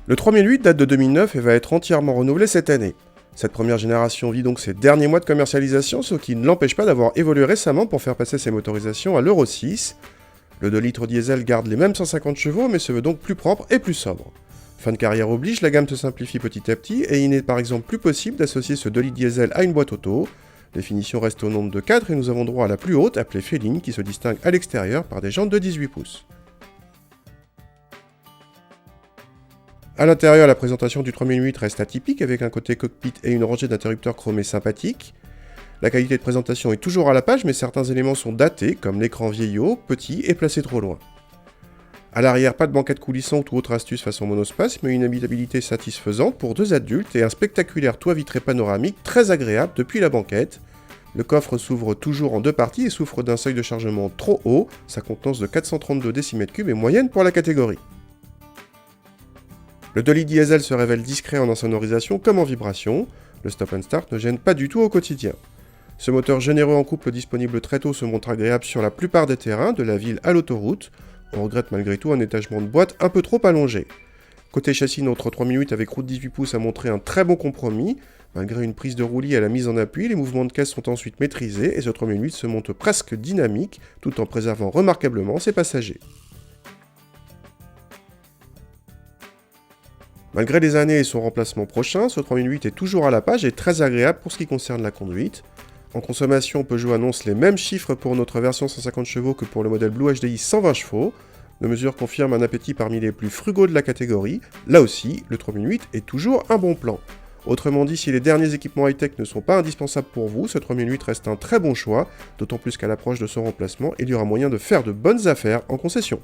Le 3008 date de 2009 et va être entièrement renouvelé cette année. Cette première génération vit donc ses derniers mois de commercialisation, ce qui ne l'empêche pas d'avoir évolué récemment pour faire passer ses motorisations à l'Euro 6. Le 2 litres diesel garde les mêmes 150 chevaux, mais se veut donc plus propre et plus sobre. Fin de carrière oblige, la gamme se simplifie petit à petit, et il n'est par exemple plus possible d'associer ce 2 litres diesel à une boîte auto. Les finitions restent au nombre de 4 et nous avons droit à la plus haute, appelée Féline, qui se distingue à l'extérieur par des jantes de 18 pouces. A l'intérieur, la présentation du 3008 reste atypique avec un côté cockpit et une rangée d'interrupteurs chromés sympathiques. La qualité de présentation est toujours à la page, mais certains éléments sont datés, comme l'écran vieillot, petit et placé trop loin. A l'arrière, pas de banquette coulissante ou autre astuce façon monospace, mais une habitabilité satisfaisante pour 2 adultes et un spectaculaire toit vitré panoramique très agréable depuis la banquette. Le coffre s'ouvre toujours en 2 parties et souffre d'un seuil de chargement trop haut, sa contenance de 432 décimètres cubes est moyenne pour la catégorie. Le 2 litres diesel se révèle discret en insonorisation comme en vibration, le stop and start ne gêne pas du tout au quotidien. Ce moteur généreux en couple disponible très tôt se montre agréable sur la plupart des terrains, de la ville à l'autoroute. On regrette malgré tout un étagement de boîte un peu trop allongé. Côté châssis, notre 3008 avec roue de 18 pouces a montré un très bon compromis. Malgré une prise de roulis à la mise en appui, les mouvements de caisse sont ensuite maîtrisés et ce 3008 se monte presque dynamique tout en préservant remarquablement ses passagers. Malgré les années et son remplacement prochain, ce 3008 est toujours à la page et très agréable pour ce qui concerne la conduite. En consommation, Peugeot annonce les mêmes chiffres pour notre version 150 chevaux que pour le modèle Blue HDI 120 chevaux. Nos mesures confirment un appétit parmi les plus frugaux de la catégorie. Là aussi, le 3008 est toujours un bon plan. Autrement dit, si les derniers équipements high-tech ne sont pas indispensables pour vous, ce 3008 reste un très bon choix, d'autant plus qu'à l'approche de son remplacement, il y aura moyen de faire de bonnes affaires en concession.